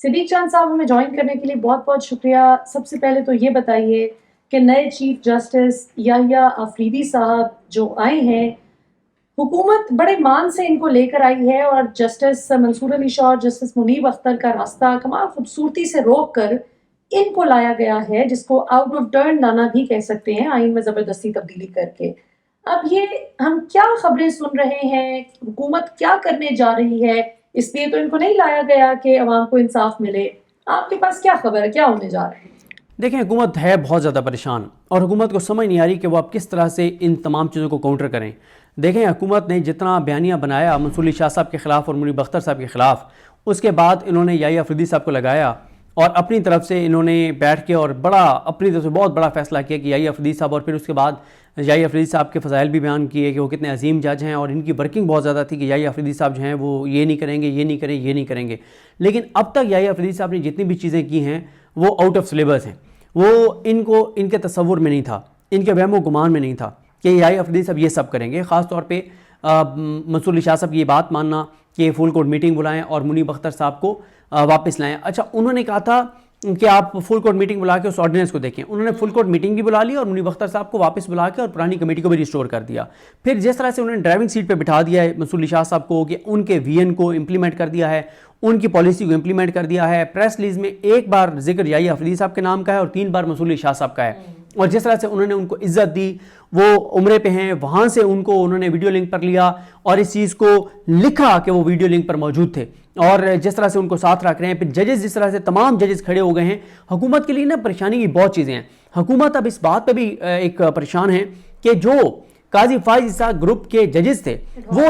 صدیق چاند صاحب ہمیں جوائن کرنے کے لیے بہت بہت شکریہ. سب سے پہلے تو یہ بتائیے کہ نئے چیف جسٹس یحییٰ آفریدی صاحب جو آئے ہیں، حکومت بڑے مان سے ان کو لے کر آئی ہے اور جسٹس منصور علی شاہ اور جسٹس منیب اختر کا راستہ کمال خوبصورتی سے روک کر ان کو لایا گیا ہے، جس کو آؤٹ آف ٹرن لانا بھی کہہ سکتے ہیں، آئین میں زبردستی تبدیلی کر کے. اب یہ ہم کیا خبریں سن رہے ہیں، حکومت کیا کرنے جا رہی ہے؟ اس لیے تو ان کو نہیں لایا گیا کہ عوام کو انصاف ملے. آپ کے پاس کیا خبر ہے، کیا ہونے جا رہا ہے؟ دیکھیں، حکومت ہے بہت زیادہ پریشان اور حکومت کو سمجھ نہیں آ رہی کہ وہ اب کس طرح سے ان تمام چیزوں کو کاؤنٹر کریں. دیکھیں، حکومت نے جتنا بیانیہ بنایا منصور علی شاہ صاحب کے خلاف اور منیب اختر صاحب کے خلاف، اس کے بعد انہوں نے یحییٰ آفریدی صاحب کو لگایا اور اپنی طرف سے انہوں نے بیٹھ کے اور اپنی طرف سے بہت بڑا فیصلہ کیا کہ یحییٰ آفریدی صاحب، اور پھر اس کے بعد یحییٰ آفریدی صاحب کے فضائل بھی بیان کیے کہ وہ کتنے عظیم جج ہیں اور ان کی ورکنگ بہت زیادہ تھی کہ یحییٰ آفریدی صاحب جو ہیں وہ یہ نہیں کریں گے، یہ نہیں کریں، یہ نہیں کریں گے. لیکن اب تک یحییٰ آفریدی صاحب نے جتنی بھی چیزیں کی ہیں وہ آؤٹ آف سلیبس ہیں. وہ ان کے تصور میں نہیں تھا، ان کے وہم و گمان میں نہیں تھا کہ یحییٰ آفریدی صاحب یہ سب کریں گے. خاص طور پہ منصور علی شاہ صاحب کی یہ بات ماننا کہ فل کورٹ میٹنگ بلائیں اور منیب اختر صاحب کو واپس لائیں. اچھا، انہوں نے کہا تھا کہ آپ فل کورٹ میٹنگ بلا کے اس آرڈیننس کو دیکھیں. انہوں نے فل کورٹ میٹنگ بھی بلا لی اور منیب اختر صاحب کو واپس بلا کے اور پرانی کمیٹی کو بھی ریسٹور کر دیا. پھر جس طرح سے انہوں نے ڈرائیونگ سیٹ پہ بٹھا دیا ہے منصور علی شاہ صاحب کو کہ ان کے وی این کو امپلیمنٹ کر دیا ہے، ان کی پالیسی کو امپلیمنٹ کر دیا ہے. پریس ریلیز میں ایک بار ذکر یحییٰ آفریدی صاحب کے نام کا ہے اور 3 بار منصور علی شاہ صاحب کا ہے. اور جس طرح سے انہوں نے ان کو عزت دی، وہ عمرے پہ ہیں، وہاں سے ان کو انہوں نے ویڈیو لنک پر لیا اور اس چیز کو لکھا کہ وہ ویڈیو لنک پر موجود تھے، اور جس طرح سے ان کو ساتھ رکھ رہے ہیں. پھر ججز جس طرح سے تمام ججز کھڑے ہو گئے ہیں. حکومت کے لیے نا پریشانی کی بہت چیزیں ہیں. حکومت اب اس بات پہ بھی ایک پریشان ہے کہ جو قاضی فائز عیسیٰ گروپ کے ججز تھے وہ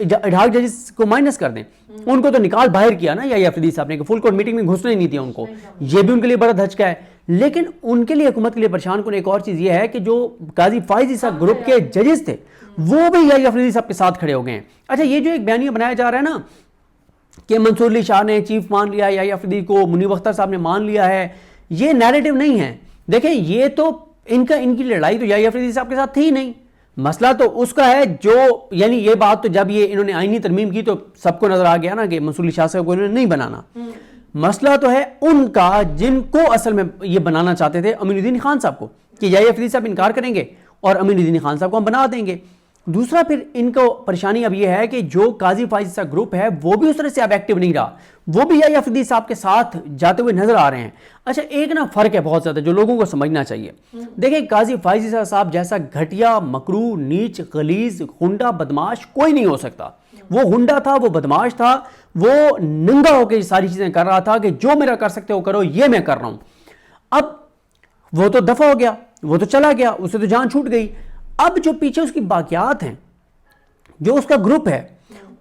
اڈھاک ججز کو مائنس کر دیں. ان کو تو نکال باہر کیا نا یحییٰ آفریدی صاحب نے کہ فل کورٹ میٹنگ میں گھسنے نہیں دیا ان کو. یہ بھی ان کے لیے بڑا دھچکا ہے. لیکن ان کے لیے، حکومت کے لیے پریشان کن ایک اور چیز یہ ہے کہ جو قاضی فائز عیسیٰ گروپ کے ججز تھے وہ بھی یحییٰ آفریدی صاحب کے ساتھ کھڑے ہو گئے ہیں. اچھا، یہ جو ایک بیانیہ بنایا جا رہا ہے نا کہ منصور علی شاہ نے چیف مان لیا، یحییٰ آفریدی کو منیب اختر صاحب نے مان لیا ہے، یہ نیریٹو نہیں ہے. دیکھیں، یہ تو ان کی لڑائی تو یحییٰ آفریدی صاحب کے ساتھ تھی ہی نہیں. مسئلہ تو اس کا ہے جو، یعنی یہ بات تو جب یہ انہوں نے آئینی ترمیم کی تو سب کو نظر آ گیا نا کہ منصور علی شاہ صاحب کو انہوں نے نہیں بنانا. مسئلہ تو ہے ان کا جن کو اصل میں یہ بنانا چاہتے تھے، امین الدین خان صاحب کو، کہ یحییٰ آفریدی صاحب انکار کریں گے اور امین الدین خان صاحب کو ہم بنا دیں گے. دوسرا پھر ان کو پریشانی اب یہ ہے کہ جو قاضی فائز عیسیٰ گروپ ہے وہ بھی اس طرح سے اب ایکٹیو نہیں رہا، وہ بھی یحییٰ آفریدی صاحب کے ساتھ جاتے ہوئے نظر آ رہے ہیں. اچھا، ایک نا فرق ہے بہت زیادہ جو لوگوں کو سمجھنا چاہیے. دیکھیں، قاضی فائز عیسیٰ صاحب جیسا گھٹیا، مکروہ، نیچ، غلیظ، غنڈہ، بدماش کوئی نہیں ہو سکتا. وہ غنڈہ تھا، وہ بدماش تھا، وہ ننگا ہو کے ساری چیزیں کر رہا تھا کہ جو میرا کر سکتے ہو کرو، یہ میں کر رہا ہوں. اب وہ تو دفع ہو گیا، وہ تو چلا گیا، اسے تو جان چھوٹ گئی. اب جو پیچھے اس کی باقیات ہیں، جو اس کا گروپ ہے،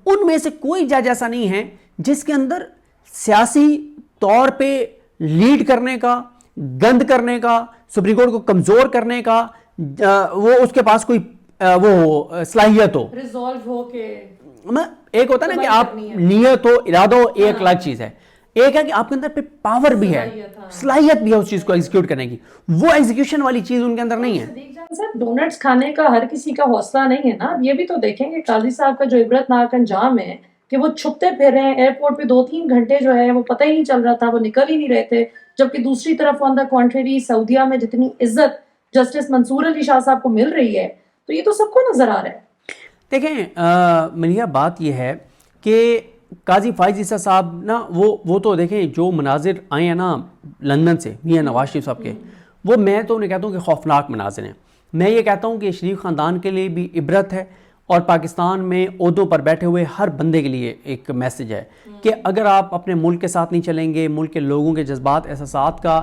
ان میں سے کوئی جج ایسا نہیں ہے جس کے اندر سیاسی طور پہ لیڈ کرنے کا، گند کرنے کا، سپریم کورٹ کو کمزور کرنے کا وہ اس کے پاس کوئی وہ صلاحیت ہو، ریزالو ہو کہ ایک ہوتا ہے نا کہ آپ نیت ہو، ارادہ ہو، ایک الگ چیز ہے. ایک ہے کہ آپ کے اندر پہ پاور بھی ہے، صلاحیت بھی ہے اس چیز کو ایگزیکیوٹ کرنے کی. وہ ایگزیکیوشن والی چیز ان کے اندر نہیں ہے. سر، ڈونٹس کھانے کا ہر کسی کا حوصلہ نہیں ہے نا. یہ بھی تو دیکھیں گے قاضی صاحب کا جو عبرتناک انجام ہے کہ وہ چھپتے پھر رہے ہیں ایئرپورٹ پہ 2-3 گھنٹے جو ہے وہ پتہ ہی نہیں چل رہا تھا، وہ نکل ہی نہیں رہے تھے. جبکہ دوسری طرف آن دا کنٹری سعودیہ میں جتنی عزت جسٹس منصور علی شاہ صاحب کو مل رہی ہے تو یہ تو سب کو نظر آ رہا ہے. دیکھیں منیہ، بات یہ ہے کہ قاضی فائز عیسیٰ صاحب نا وہ تو دیکھیں جو مناظر آئے ہیں نا لندن سے میاں نواز شریف صاحب کے، وہ میں تو انہیں کہتا ہوں کہ خوفناک مناظر ہیں. میں یہ کہتا ہوں کہ شریف خاندان کے لیے بھی عبرت ہے اور پاکستان میں عہدوں پر بیٹھے ہوئے ہر بندے کے لیے ایک میسج ہے کہ اگر آپ اپنے ملک کے ساتھ نہیں چلیں گے، ملک کے لوگوں کے جذبات احساسات کا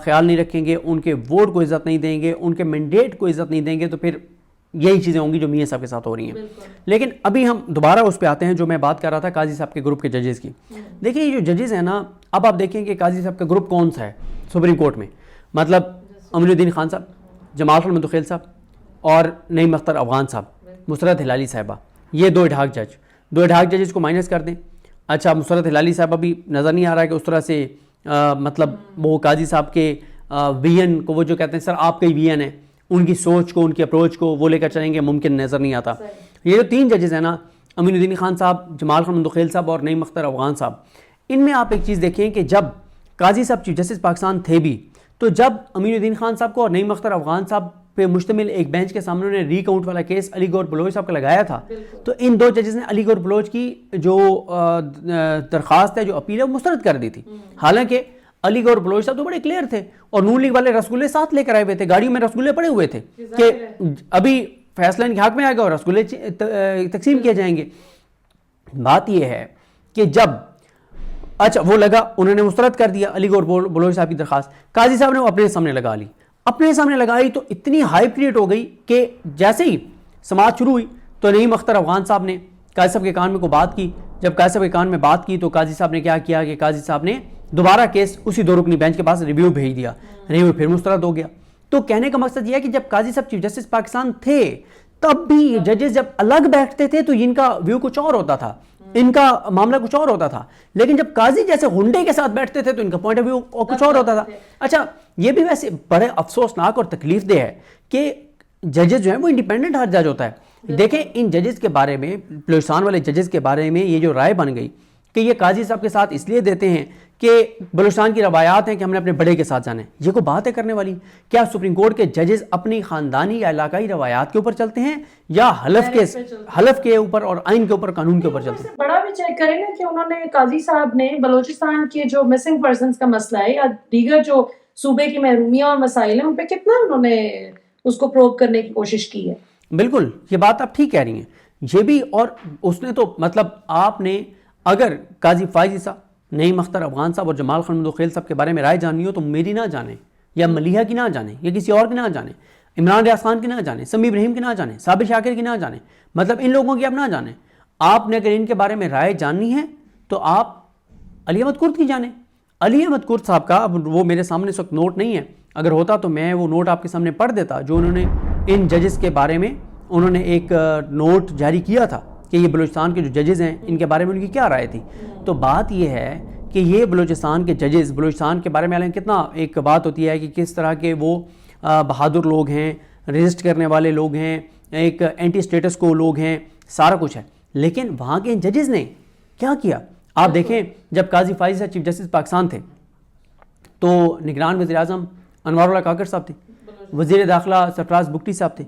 خیال نہیں رکھیں گے، ان کے ووٹ کو عزت نہیں دیں گے، ان کے مینڈیٹ کو عزت نہیں دیں گے، تو پھر یہی چیزیں ہوں گی جو میاں صاحب کے ساتھ ہو رہی ہیں. لیکن ابھی ہم دوبارہ اس پہ آتے ہیں جو میں بات کر رہا تھا قاضی صاحب کے گروپ کے ججز کی. دیکھیں، یہ جو ججز ہیں نا، اب آپ دیکھیں کہ قاضی صاحب کا گروپ کون سا ہے سپریم کورٹ میں. مطلب امین الدین خان صاحب، جمال خان مدخیل صاحب اور نعیم اختر افغان صاحب، مسرت ہلالی صاحبہ، یہ 2 اڈھاک ججز کو مائنس کر دیں. اچھا، مسرت ہلالی صاحبہ بھی نظر نہیں آ رہا ہے کہ اس طرح سے مطلب وہ قاضی صاحب کے وی این کو، وہ جو کہتے ہیں سر آپ کا ہی وی این ہے، ان کی سوچ کو، ان کی اپروچ کو وہ لے کر چلیں گے، ممکن نظر نہیں آتا. یہ جو 3 ججز ہیں نا، امین الدین خان صاحب، جمال خان مدخیل صاحب اور نعیم اختر افغان صاحب، ان میں آپ ایک چیز دیکھیں کہ جب قاضی صاحب چیف جسٹس پاکستان تھے بھی، تو جب امین الدین خان صاحب کو اور نعیم اختر افغان صاحب پہ مشتمل ایک بینچ کے سامنے انہوں نے ری کاؤنٹ والا کیس علی گور بلوچ صاحب کا لگایا تھا، تو ان دو ججز نے علی گور بلوچ کی جو درخواست ہے، جو اپیل ہے، وہ مسترد کر دی تھی. حالانکہ علی گور بلوچ صاحب تو بڑے کلیئر تھے، اور نون لیگ والے رسگلے ساتھ لے کر آئے ہوئے تھے، گاڑیوں میں رسگلے پڑے ہوئے تھے کہ ابھی فیصلہ ان کے حق میں آئے گا اور رسگلے تقسیم کیے جائیں گے. بات یہ ہے کہ جب اچھا وہ لگا، انہوں نے مسترد کر دیا علی گور بلوچ صاحب کی درخواست، قاضی صاحب نے وہ اپنے سامنے لگا لی. اپنے سامنے لگائی تو اتنی ہائپ کریٹ ہو گئی کہ جیسے ہی سماعت شروع ہوئی تو نعیم اختر افغان صاحب نے قاضی صاحب کے کان میں کو بات کی. جب قاضی صاحب کے کان میں بات کی تو قاضی صاحب نے کیا کیا کہ قاضی صاحب نے دوبارہ کیس اسی 2 رکنی بینچ کے پاس ریویو بھیج دیا، ریویو پھر مسترد ہو گیا. تو کہنے کا مقصد یہ ہے کہ جب قاضی صاحب چیف جسٹس پاکستان تھے تب بھی ججز جب الگ بیٹھتے تھے تو ان کا ویو کچھ اور ہوتا تھا، ان کا معاملہ کچھ اور ہوتا تھا. لیکن جب قاضی جیسے غنڈے کے ساتھ بیٹھتے تھے تو ان کا پوائنٹ آف ویو کچھ اور ہوتا تھا. اچھا یہ بھی ویسے بڑے افسوسناک اور تکلیف دہ ہے کہ ججز جو ہیں وہ انڈیپینڈنٹ ہر جج ہوتا ہے. دیکھیں ان ججز کے بارے میں، بلوچستان والے ججز کے بارے میں یہ جو رائے بن گئی کہ یہ قاضی صاحب کے ساتھ اس لیے دیتے ہیں کہ بلوچستان کی روایات ہیں کہ ہم نے اپنے بڑے کے ساتھ جانا ہے، یہ کوئی بات ہے کرنے والی؟ کیا سپریم کورٹ کے ججز اپنی خاندانی یا علاقائی روایات کے اوپر چلتے ہیں یا حلف کے اوپر اور آئین کے اوپر، قانون کے اوپر چلتے ہیں؟ بڑا بھی چیک کریں نا کہ انہوں نے قاضی صاحب نے بلوچستان کے جو مسنگ پرسنز کا مسئلہ ہے یا دیگر جو صوبے کی محرومیاں اور مسائل ہیں ان پہ کتنا انہوں نے اس کو پروب کرنے کی کوشش کی ہے. بالکل یہ بات آپ ٹھیک کہہ رہی ہیں. یہ بھی، اور اس نے تو مطلب آپ نے اگر قاضی فائزی صاحب، نعیم اختر افغان صاحب اور جمال خان مدوخیل صاحب کے بارے میں رائے جاننی ہو تو میری نہ جانیں، یا ملیحہ کی نہ جانیں، یا کسی اور کی نہ جانیں، عمران ریاض خان کی نہ جانیں، سمیع ابراہیم کی نہ جانیں، صابر شاکر کی نہ جانیں، مطلب ان لوگوں کی آپ نہ جانیں. آپ نے اگر ان کے بارے میں رائے جاننی ہے تو آپ علی احمد کرد کی جانیں. علی احمد کرد صاحب کا اب وہ میرے سامنے اس وقت نوٹ نہیں ہے، اگر ہوتا تو میں وہ نوٹ آپ کے سامنے پڑھ دیتا جو انہوں نے ان ججز کے بارے میں انہوں نے ایک نوٹ جاری کیا تھا کہ یہ بلوچستان کے جو ججز ہیں ان کے بارے میں ان کی کیا رائے تھی. تو بات یہ ہے کہ یہ بلوچستان کے ججز بلوچستان کے بارے میں کتنا ایک بات ہوتی ہے کہ کس طرح کے وہ بہادر لوگ ہیں، ریزسٹ کرنے والے لوگ ہیں، ایک اینٹی سٹیٹس کو لوگ ہیں، سارا کچھ ہے. لیکن وہاں کے ان ججز نے کیا کیا آپ دیکھیں. جب قاضی فائز صاحب چیف جسٹس پاکستان تھے تو نگران وزیر اعظم انوار اللہ کاکڑ صاحب تھے، وزیر داخلہ سرفراز بگٹی صاحب تھے.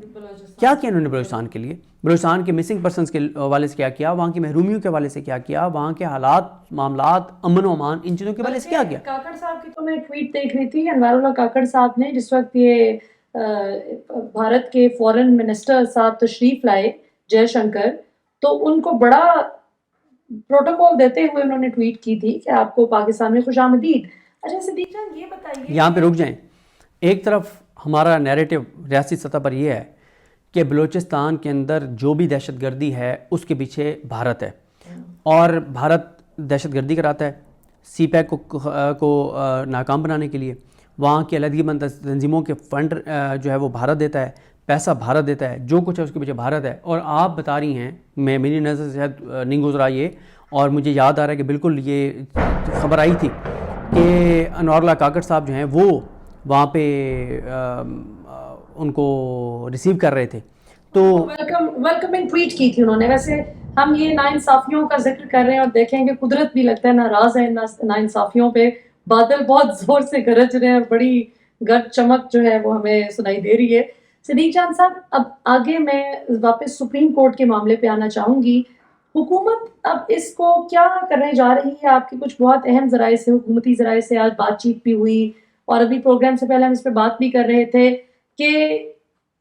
کیا کیا انہوں نے بلوچستان کے لیے، بلوچستان کے مسنگ پرسنز کے حوالے سے کیا کیا، وہاں کی محرومیوں کے حوالے سے کیا کیا، وہاں کے حالات، معاملات، امن و امان، ان چیزوں کے حوالے سے کیا کیا. کاکڑ صاحب کی تو میں ٹویٹ دیکھ رہی تھی، انوار اللہ کاکڑ صاحب نے جس وقت یہ بھارت کے فورن منسٹر صاحب تشریف لائے جے شنکر، تو ان کو بڑا پروٹوکول دیتے ہوئے انہوں نے ٹویٹ کی تھی کہ آپ کو پاکستان میں خوش آمدید. اچھا صدیق جان یہ بتائیے، یہاں پہ رک جائیں. ایک طرف ہمارا نیریٹو ریاستی سطح پر یہ ہے کہ بلوچستان کے اندر جو بھی دہشت گردی ہے اس کے پیچھے بھارت ہے، اور بھارت دہشت گردی کراتا ہے سی پیک کو ناکام بنانے کے لیے. وہاں کی علیحدگی بند تنظیموں کے فنڈ جو ہے وہ بھارت دیتا ہے، پیسہ بھارت دیتا ہے، جو کچھ ہے اس کے پیچھے بھارت ہے. اور آپ بتا رہی ہیں، میری نظر سے شاید نہیں گزرا یہ، اور مجھے یاد آ رہا ہے کہ بالکل یہ خبر آئی تھی کہ انوار اللہ کاکڑ صاحب جو ہیں وہ وہاں پہ ان کو ریسیو کر رہے تھے. تو ویلکمنگ ٹویٹ کی تھی انہوں نے. ویسے ہم یہ ناانصافیوں کا ذکر کر رہے ہیں اور دیکھیں کہ قدرت بھی لگتا ہے ناراض ہے ناانصافیوں پہ. بادل بہت زور سے گرج رہے ہیں، بڑی گرج چمک جو ہے وہ ہمیں سنائی دے رہی ہے. صدیق جان صاحب، اب آگے میں واپس سپریم کورٹ کے معاملے پہ آنا چاہوں گی. حکومت اب اس کو کیا کرنے جا رہی ہے؟ آپ کی کچھ بہت اہم ذرائع سے، حکومتی ذرائع سے آج بات چیت بھی ہوئی، اور ابھی پروگرام سے پہلے ہم اس پہ بات بھی کر رہے تھے کہ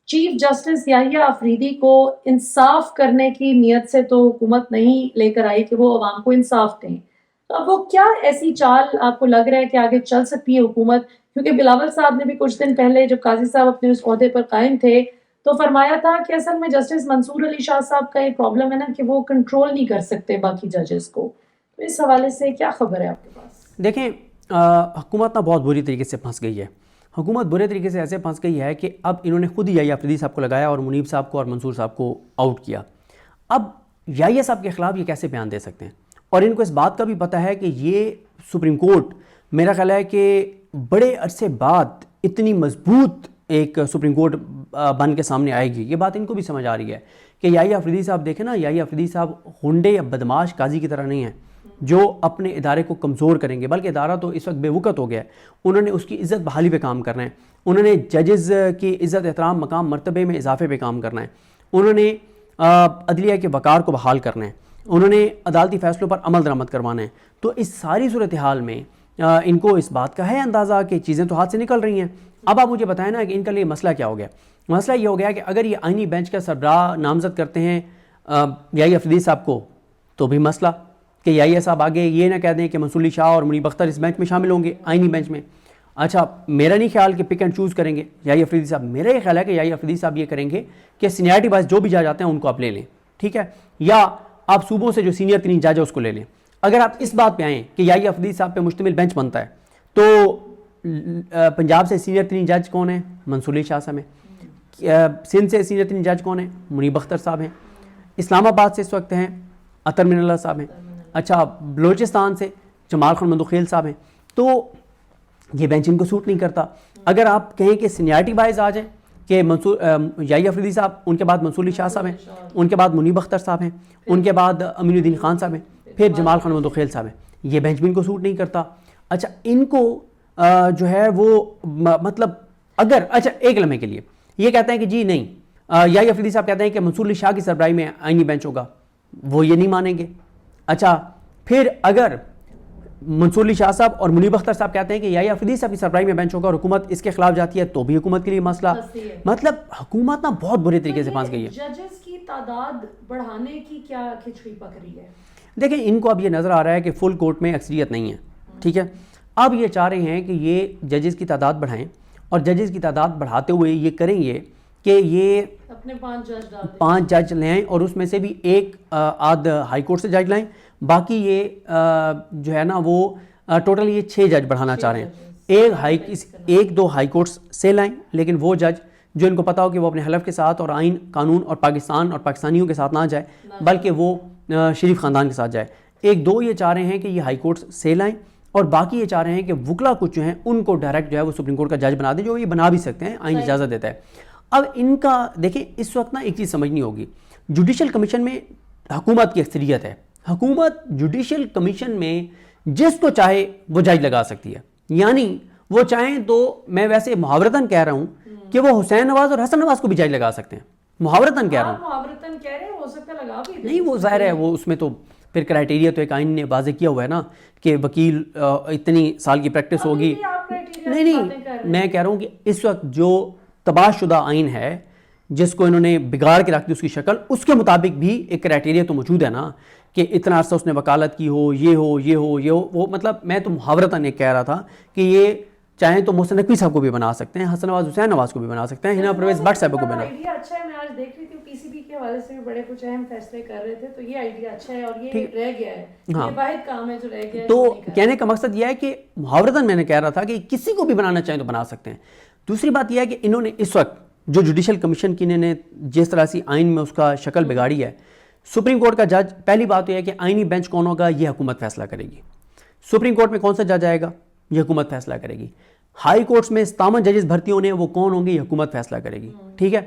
چیف جسٹس یحییٰ آفریدی کو انصاف کرنے کی نیت سے تو حکومت نہیں لے کر آئی کہ وہ عوام کو انصاف دیں. تو اب وہ کیا ایسی چال آپ کو لگ رہا ہے کہ آگے چل سکتی ہے حکومت؟ کیونکہ بلاول صاحب نے بھی کچھ دن پہلے جب قاضی صاحب اپنے اس عہدے پر قائم تھے تو فرمایا تھا کہ اصل میں جسٹس منصور علی شاہ صاحب کا یہ پرابلم ہے نا کہ وہ کنٹرول نہیں کر سکتے باقی ججز کو. تو اس حوالے سے کیا خبر ہے آپ کے پاس؟ دیکھیں حکومت نا بہت بری طریقے سے پھنس گئی ہے. حکومت برے طریقے سے ایسے پھنس گئی ہے کہ اب انہوں نے خود ہی یحییٰ آفریدی صاحب کو لگایا اور منیب صاحب کو اور منصور صاحب کو آؤٹ کیا. اب یحییٰ صاحب کے خلاف یہ کیسے بیان دے سکتے ہیں؟ اور ان کو اس بات کا بھی پتہ ہے کہ یہ سپریم کورٹ میرا خیال ہے کہ بڑے عرصے بعد اتنی مضبوط ایک سپریم کورٹ بن کے سامنے آئے گی. یہ بات ان کو بھی سمجھ آ رہی ہے کہ یحییٰ آفریدی صاحب دیکھیں نا، یحییٰ آفریدی صاحب غنڈے یا بدماش قاضی کی طرح نہیں ہیں. جو اپنے ادارے کو کمزور کریں گے، بلکہ ادارہ تو اس وقت بے وقت ہو گیا ہے، انہوں نے اس کی عزت بحالی پہ کام کرنا ہے، انہوں نے ججز کی عزت احترام مقام مرتبے میں اضافے پہ کام کرنا ہے، انہوں نے عدلیہ کے وقار کو بحال کرنا ہے، انہوں نے عدالتی فیصلوں پر عمل درآمد کروانا ہے۔ تو اس ساری صورتحال میں ان کو اس بات کا ہے اندازہ کہ چیزیں تو ہاتھ سے نکل رہی ہیں۔ اب آپ مجھے بتائیں نا کہ ان کے لیے مسئلہ کیا ہو گیا؟ مسئلہ یہ ہو گیا کہ اگر یہ آئینی بینچ کا سربراہ نامزد کرتے ہیں یحییٰ افریدی صاحب کو، تو بھی مسئلہ کہ یحییٰ صاحب آگے یہ نہ کہہ دیں کہ منصور علی شاہ اور منیب اختر اس بینچ میں شامل ہوں گے، آئینی بینچ میں۔ اچھا، میرا نہیں خیال کہ پک اینڈ چوز کریں گے یحییٰ افریدی صاحب، میرا یہ خیال ہے کہ یحییٰ افریدی صاحب یہ کریں گے کہ سینئرٹی وائز جو بھی جج آتے ہیں ان کو آپ لے لیں، ٹھیک ہے، یا آپ صوبوں سے جو سینئر ترین جج ہے اس کو لے لیں۔ اگر آپ اس بات پہ آئیں کہ یحییٰ افریدی صاحب پہ مشتمل بینچ بنتا ہے، تو پنجاب سے سینئر ترین جج کون ہیں؟ منصور علی شاہ صاحب ہیں۔ سندھ سے سینئر ترین جج کون ہیں؟ منیب اختر صاحب ہیں۔ اسلام آباد سے اس وقت ہیں عطر من اللہ صاحب ہیں۔ اچھا، بلوچستان سے جمال خان مندوخیل صاحب ہیں۔ تو یہ بینچ ان کو سوٹ نہیں کرتا۔ اگر آپ کہیں کہ سینیارٹی وائز آ جائیں کہ یحییٰ افریدی صاحب، ان کے بعد منصور علی شاہ صاحب ہیں، ان کے بعد منیب اختر صاحب ہیں، ان کے بعد امین الدین خان صاحب ہیں، پھر جمال خان مندوخیل صاحب ہیں، یہ بینچ بھی ان کو سوٹ نہیں کرتا۔ اچھا، ان کو جو ہے وہ مطلب اگر اچھا ایک لمحے کے لیے یہ کہتے ہیں کہ جی نہیں، یحییٰ افریدی صاحب کہتے ہیں کہ منصور علی شاہ کی سربراہی میں آئینی بینچ ہوگا، وہ یہ نہیں مانیں گے۔ اچھا، پھر اگر منصور علی شاہ صاحب اور منیب اختر صاحب کہتے ہیں کہ یحییٰ افریدی صاحب کی سربراہی میں بینچ ہوگا اور حکومت اس کے خلاف جاتی ہے، تو بھی حکومت کے لیے مسئلہ، مطلب حکومت نا بہت برے طریقے سے پھنس گئی ہے۔ ججز کی تعداد بڑھانے کی کیا کھچڑی پک رہی ہے؟ دیکھیں، ان کو اب یہ نظر آ رہا ہے کہ فل کورٹ میں اکثریت نہیں ہے، ٹھیک ہے، اب یہ چاہ رہے ہیں کہ یہ ججز کی تعداد بڑھائیں، اور ججز کی تعداد بڑھاتے ہوئے یہ کریں گے کہ یہ اپنے 5 جج لیں، اور اس میں سے بھی ایک آدھ ہائی کورٹ سے جج لائیں، باقی یہ جو ہے نا وہ ٹوٹل یہ 6 جج بڑھانا چاہ رہے ہیں۔ ایک دو ہائی کورٹس سے لائیں، لیکن وہ جج جو ان کو پتا ہو کہ وہ اپنے حلف کے ساتھ اور آئین قانون اور پاکستان اور پاکستانیوں کے ساتھ نہ جائے، بلکہ وہ شریف خاندان کے ساتھ جائے۔ ایک دو یہ چاہ رہے ہیں کہ یہ ہائی کورٹس سے لائیں، اور باقی یہ چاہ رہے ہیں کہ وکلا کچھ جو ہیں ان کو ڈائریکٹ جو ہے وہ سپریم کورٹ کا جج بنا دیں، جو یہ بنا بھی سکتے ہیں، آئین اجازت دیتا ہے۔ اب ان کا دیکھیں، اس وقت نا ایک چیز سمجھنی ہوگی، جوڈیشل کمیشن میں حکومت کی اکثریت ہے، حکومت جوڈیشل کمیشن میں جس کو چاہے وہ جج لگا سکتی ہے، یعنی وہ چاہیں تو میں ویسے محاورتاً کہہ رہا ہوں کہ وہ حسین نواز اور حسن نواز کو بھی جج لگا سکتے ہیں، محاورتاً کہہ رہا ہوں، محاورتاً کہہ رہے ہیں، ہو سکتا ہے لگا بھی نہیں، وہ ظاہر ہے، وہ اس میں تو پھر کرائٹیریا تو ایک آئین نے واضح کیا ہوا ہے نا کہ وکیل اتنی سال کی پریکٹس ہوگی۔ نہیں، میں کہہ رہا ہوں کہ اس وقت جو تباہ شدہ آئین ہے جس کو انہوں نے بگاڑ کے رکھ دی اس کی شکل، اس کے مطابق بھی ایک کرائٹیریا تو موجود ہے نا کہ اتنا عرصہ اس نے وکالت کی ہو، یہ ہو، یہ ہو، یہ ہو، وہ مطلب میں تو محاورتاً یہ کہہ رہا تھا کہ یہ چاہیں تو محسن نقوی صاحب کو بھی بنا سکتے ہیں، حسن نواز حسین نواز کو بھی بنا سکتے ہیں، ہنا پرویز بٹ صاحب کو بنا۔ آئیڈیا اچھا ہے، میں آج دیکھ رہی تھی پی سی بی کے حوالے سے بھی بڑے کچھ اہم فیصلے کر رہے تھے، تو یہ آئیڈیا اچھا ہے اور یہ رہ گیا ہے، یہ واحد کام ہے جو رہ گیا ہے۔ تو کہنے کا مقصد یہ ہے کہ محاورتاً میں نے کہہ رہا تھا کہ کسی کو بھی بنانا چاہیں تو بنا سکتے ہیں۔ دوسری بات یہ ہے کہ انہوں نے اس وقت جو جوڈیشل کمیشن کی نے جس طرح سے آئین میں اس کا شکل بگاڑی ہے، سپریم کورٹ کا جج، پہلی بات یہ ہے کہ آئینی بینچ کون ہوگا یہ حکومت فیصلہ کرے گی، سپریم کورٹ میں کون سا جج آئے گا یہ حکومت فیصلہ کرے گی، ہائی کورٹس میں استامن ججز بھرتی ہونے ہیں وہ کون ہوں گے یہ حکومت فیصلہ کرے گی، ٹھیک ہے۔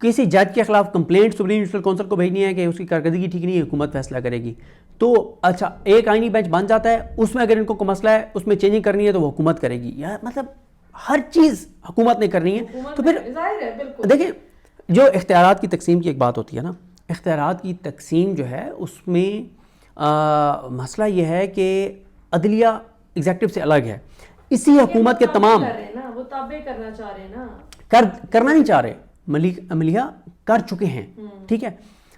کسی جج کے خلاف کمپلینٹ سپریم جوڈیشل کونسل کو بھیجنی ہے کہ اس کی کارکردگی ٹھیک نہیں ہے، حکومت فیصلہ کرے گی۔ تو اچھا، ایک آئینی بینچ بن جاتا ہے، اس میں اگر ان کو کوئی مسئلہ ہے اس میں چینجنگ کرنی ہے تو وہ حکومت کرے گی، یا مطلب ہر چیز حکومت نے کرنی ہے۔ تو پھر دیکھیں، جو اختیارات کی تقسیم کی ایک بات ہوتی ہے نا، اختیارات کی تقسیم جو ہے اس میں مسئلہ یہ ہے کہ عدلیہ ایگزیکٹو سے الگ ہے، اسی حکومت کے تمام وہ تابع کرنا چاہ رہے ہیں نا، کرنا نہیں چاہ رہے، عملیہ کر چکے ہیں، ٹھیک ہے۔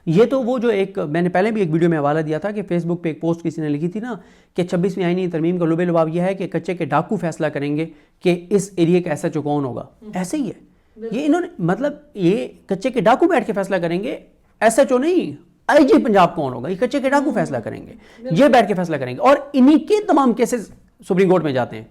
یہ تو وہ جو ایک میں نے پہلے بھی ایک ویڈیو میں حوالہ دیا تھا کہ فیس بک پہ ایک پوسٹ کسی نے لکھی تھی نا کہ 26ویں آئینی ترمیم کا لبے لباب یہ ہے کہ کچے کے ڈاکو فیصلہ کریں گے کہ اس ایریے کا ایس ایچ او کون ہوگا، ایسے ہی ہے یہ، انہوں نے مطلب یہ کچے کے ڈاکو بیٹھ کے فیصلہ کریں گے، ایس ایچ او نہیں، آئی جی پنجاب کون ہوگا، یہ کچے کے ڈاکو فیصلہ کریں گے، یہ بیٹھ کے فیصلہ کریں گے، اور انہی کے تمام کیسز سپریم کورٹ میں جاتے ہیں۔